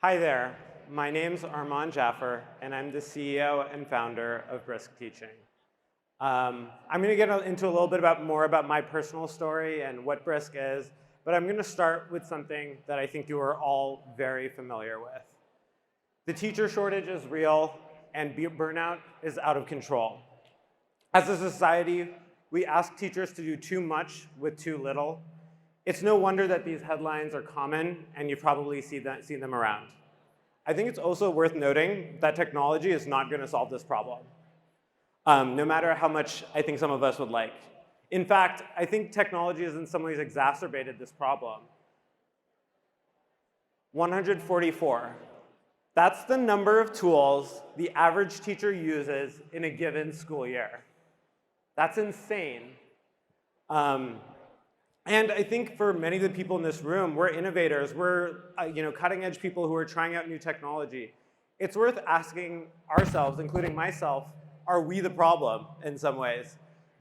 Hi there, my name's Arman Jaffer, and I'm the CEO and founder of Brisk Teaching. I'm going to get into a little bit more about my personal story and what Brisk is, but I'm going to start with something that I think you are all very familiar with. The teacher shortage is real, and burnout is out of control. As a society, we ask teachers to do too much with too little. It's no wonder that these headlines are common, and you've probably seen them around. I think it's also worth noting that technology is not going to solve this problem, no matter how much I think some of us would like. In fact, I think technology has in some ways exacerbated this problem. 144. That's the number of tools the average teacher uses in a given school year. That's insane. And I think for many of the people in this room, we're innovators. We're cutting-edge people who are trying out new technology. It's worth asking ourselves, including myself, are we the problem in some ways?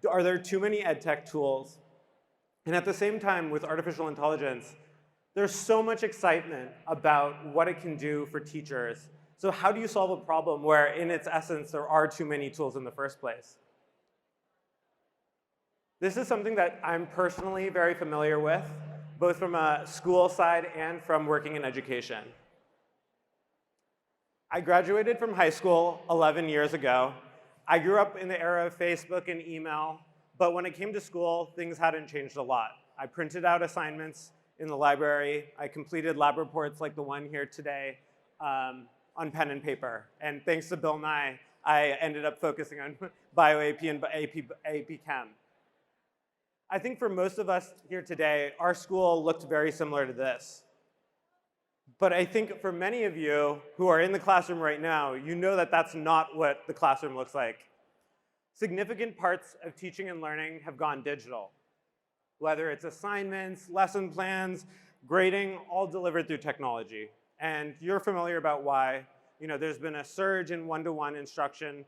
Are there too many edtech tools? And at the same time, with artificial intelligence, there's so much excitement about what it can do for teachers. So how do you solve a problem where, in its essence, there are too many tools in the first place? This is something that I'm personally very familiar with, both from a school side and from working in education. I graduated from high school 11 years ago. I grew up in the era of Facebook and email, but when it came to school, things hadn't changed a lot. I printed out assignments in the library. I completed lab reports like the one here today on pen and paper. And thanks to Bill Nye, I ended up focusing on bio-AP and AP Chem. I think for most of us here today, our school looked very similar to this. But I think for many of you who are in the classroom right now, you know that that's not what the classroom looks like. Significant parts of teaching and learning have gone digital, whether it's assignments, lesson plans, grading, all delivered through technology. And you're familiar about why. There's been a surge in one-to-one instruction,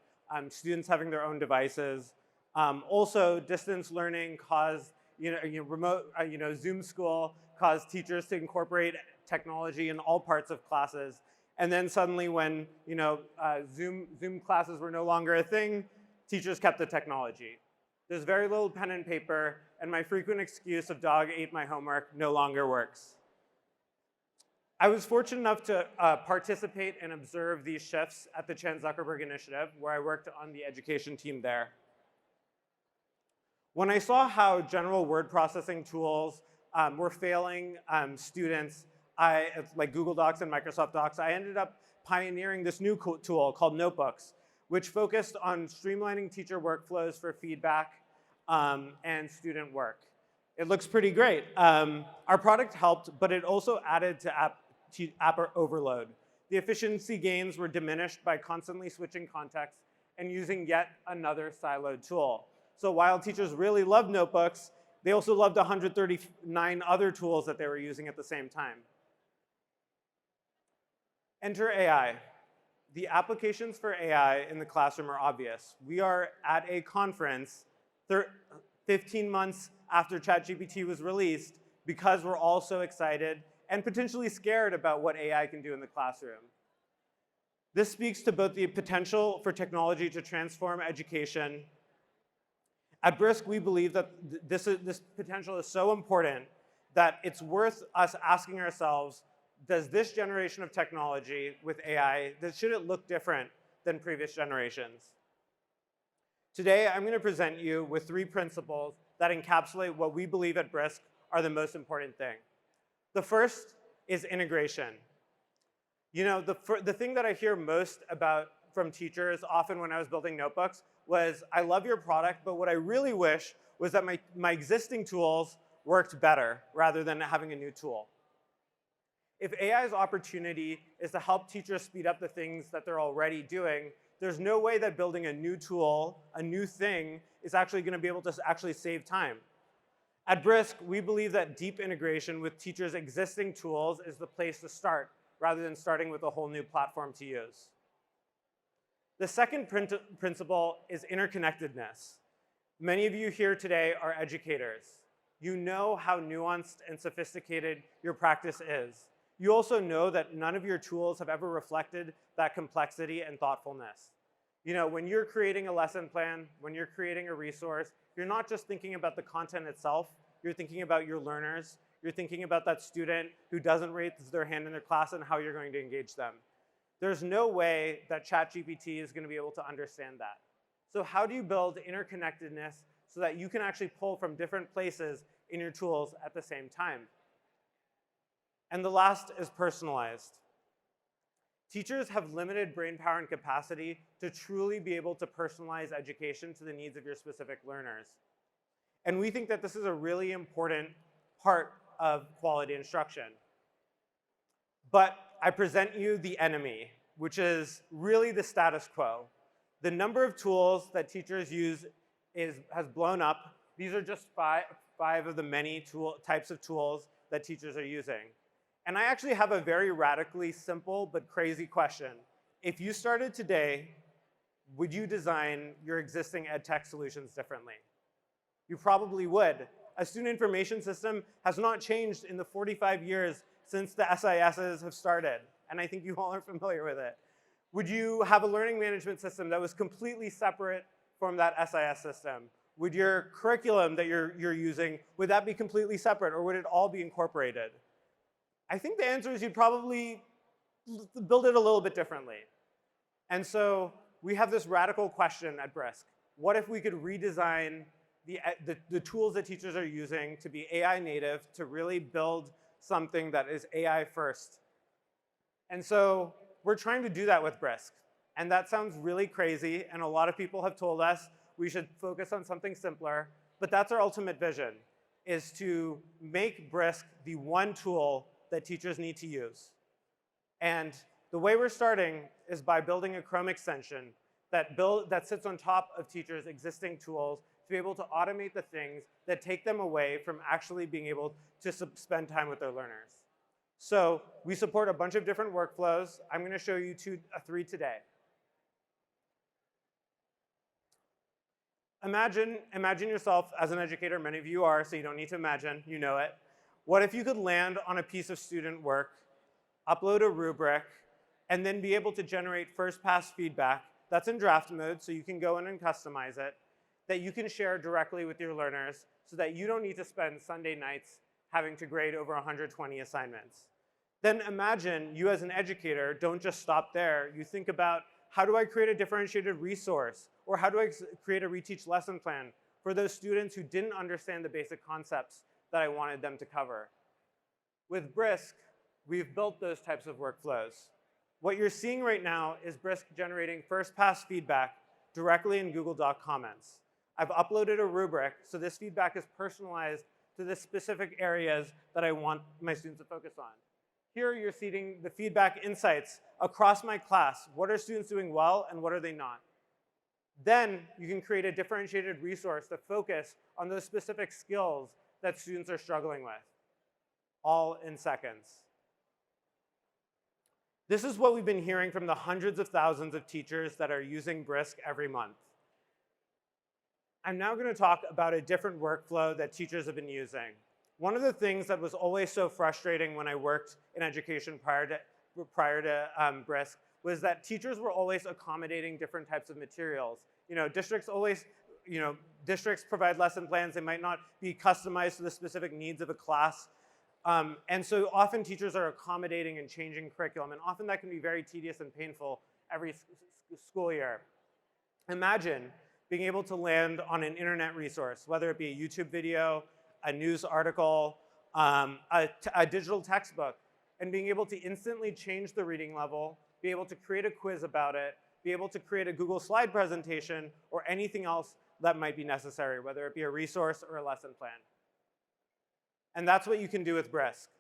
students having their own devices. Also, distance learning caused, remote, Zoom school caused teachers to incorporate technology in all parts of classes. And then suddenly when, Zoom classes were no longer a thing, teachers kept the technology. There's very little pen and paper, and my frequent excuse of dog ate my homework no longer works. I was fortunate enough to participate and observe these shifts at the Chan Zuckerberg Initiative, where I worked on the education team there. When I saw how general word processing tools were failing students, like Google Docs and Microsoft Docs, I ended up pioneering this new tool called Notebooks, which focused on streamlining teacher workflows for feedback and student work. It looks pretty great. Our product helped, but it also added to app overload. The efficiency gains were diminished by constantly switching context and using yet another siloed tool. So while teachers really loved Notebooks, they also loved 139 other tools that they were using at the same time. Enter AI. The applications for AI in the classroom are obvious. We are at a conference 15 months after ChatGPT was released because we're all so excited and potentially scared about what AI can do in the classroom. This speaks to both the potential for technology to transform education. At Brisk, we believe that this potential is so important that it's worth us asking ourselves, does this generation of technology with AI, should it look different than previous generations? Today, I'm going to present you with 3 principles that encapsulate what we believe at Brisk are the most important thing. The first is integration. The thing that I hear most about from teachers, often when I was building notebooks, was I love your product, but what I really wish was that my existing tools worked better rather than having a new tool. If AI's opportunity is to help teachers speed up the things that they're already doing, there's no way that building a new tool, a new thing, is actually going to be able to actually save time. At Brisk, we believe that deep integration with teachers' existing tools is the place to start, rather than starting with a whole new platform to use. The second principle is interconnectedness. Many of you here today are educators. You know how nuanced and sophisticated your practice is. you also know that none of your tools have ever reflected that complexity and thoughtfulness. You know, when you're creating a lesson plan, when you're creating a resource, you're not just thinking about the content itself, you're thinking about your learners, you're thinking about that student who doesn't raise their hand in their class and how you're going to engage them. There's no way that ChatGPT is going to be able to understand that. So how do you build interconnectedness so that you can actually pull from different places in your tools at the same time? And the last is personalized. Teachers have limited brain power and capacity to truly be able to personalize education to the needs of your specific learners. And we think that this is a really important part of quality instruction. But I present you the enemy, which is really the status quo. The number of tools that teachers use has blown up. These are just five of the many types of tools that teachers are using. And I actually have a very radically simple but crazy question. If you started today, would you design your existing edtech solutions differently? You probably would. A student information system has not changed in the 45 years since the SISs have started, and I think you all are familiar with it. Would you have a learning management system that was completely separate from that SIS system? Would your curriculum that you're using, would that be completely separate, or would it all be incorporated? I think the answer is you'd probably build it a little bit differently. And so we have this radical question at Brisk. What if we could redesign the tools that teachers are using to be AI native, to really build something that is AI first? And so we're trying to do that with Brisk. And that sounds really crazy, and a lot of people have told us we should focus on something simpler, but that's our ultimate vision, is to make Brisk the one tool that teachers need to use. And the way we're starting is by building a Chrome extension that sits on top of teachers' existing tools to be able to automate the things that take them away from actually being able to spend time with their learners. So we support a bunch of different workflows. I'm going to show you three today. Imagine yourself as an educator. Many of you are, so you don't need to imagine. You know it. What if you could land on a piece of student work, upload a rubric, and then be able to generate first-pass feedback that's in draft mode, so you can go in and customize it, that you can share directly with your learners so that you don't need to spend Sunday nights having to grade over 120 assignments. Then imagine you as an educator don't just stop there. You think about, how do I create a differentiated resource? Or how do I create a reteach lesson plan for those students who didn't understand the basic concepts that I wanted them to cover? With Brisk, we've built those types of workflows. What you're seeing right now is Brisk generating first-pass feedback directly in Google Doc comments. I've uploaded a rubric, so this feedback is personalized to the specific areas that I want my students to focus on. Here you're seeing the feedback insights across my class. What are students doing well and what are they not? Then you can create a differentiated resource to focus on those specific skills that students are struggling with, all in seconds. This is what we've been hearing from the hundreds of thousands of teachers that are using Brisk every month. I'm now going to talk about a different workflow that teachers have been using. One of the things that was always so frustrating when I worked in education prior to Brisk was that teachers were always accommodating different types of materials. Districts provide lesson plans. They might not be customized to the specific needs of a class. And so often teachers are accommodating and changing curriculum, and often that can be very tedious and painful every school year. Imagine being able to land on an internet resource, whether it be a YouTube video, a news article, a digital textbook, and being able to instantly change the reading level, be able to create a quiz about it, be able to create a Google slide presentation, or anything else that might be necessary, whether it be a resource or a lesson plan. And that's what you can do with Brisk.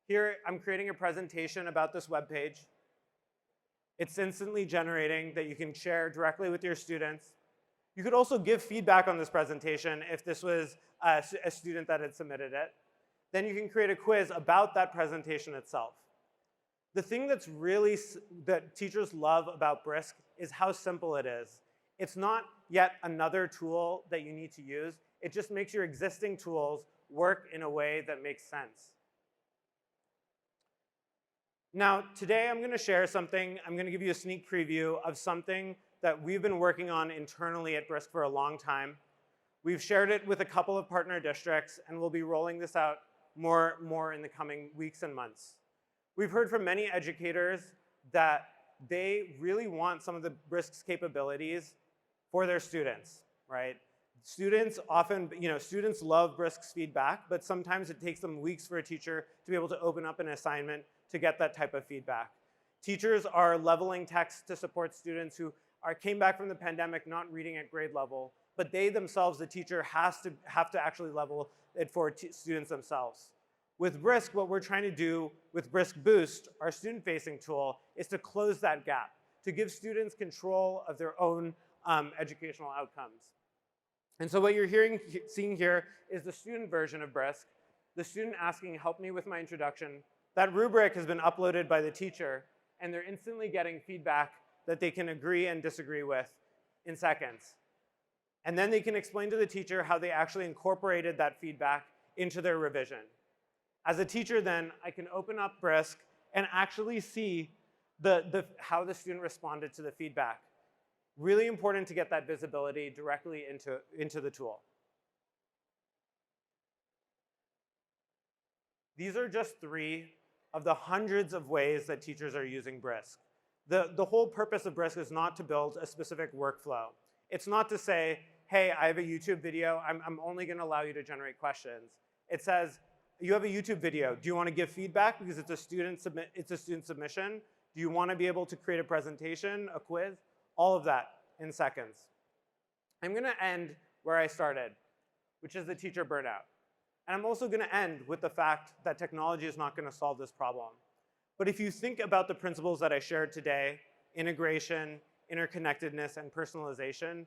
Here, I'm creating a presentation about this web page. It's instantly generating that you can share directly with your students. You could also give feedback on this presentation if this was a student that had submitted it. Then you can create a quiz about that presentation itself. The thing that teachers love about Brisk is how simple it is. It's not yet another tool that you need to use. It just makes your existing tools work in a way that makes sense. Now, today I'm going to share something, I'm going to give you a sneak preview of something that we've been working on internally at Brisk for a long time. We've shared it with a couple of partner districts, and we'll be rolling this out more in the coming weeks and months. We've heard from many educators that they really want some of the Brisk's capabilities for their students, right? Students often, students love Brisk's feedback, but sometimes it takes them weeks for a teacher to be able to open up an assignment to get that type of feedback. Teachers are leveling text to support students who came back from the pandemic not reading at grade level, but they themselves, the teacher, have to actually level it for students themselves. With Brisk, what we're trying to do with Brisk Boost, our student-facing tool, is to close that gap, to give students control of their own educational outcomes. And so what you're seeing here is the student version of Brisk, the student asking, help me with my introduction. That rubric has been uploaded by the teacher, and they're instantly getting feedback that they can agree and disagree with in seconds. And then they can explain to the teacher how they actually incorporated that feedback into their revision. As a teacher then, I can open up Brisk and actually see how the student responded to the feedback. Really important to get that visibility directly into the tool. These are just 3 of the hundreds of ways that teachers are using Brisk. The whole purpose of Brisk is not to build a specific workflow. It's not to say, hey, I have a YouTube video, I'm only going to allow you to generate questions. It says, you have a YouTube video. Do you want to give feedback because it's a student submission? Do you want to be able to create a presentation, a quiz? All of that in seconds. I'm going to end where I started, which is the teacher burnout. And I'm also going to end with the fact that technology is not going to solve this problem. But if you think about the principles that I shared today, integration, interconnectedness, and personalization,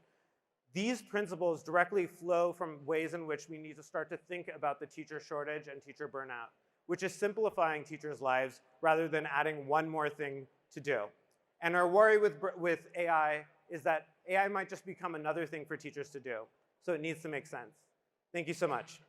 these principles directly flow from ways in which we need to start to think about the teacher shortage and teacher burnout, which is simplifying teachers' lives rather than adding one more thing to do. And our worry with AI is that AI might just become another thing for teachers to do. So it needs to make sense. Thank you so much.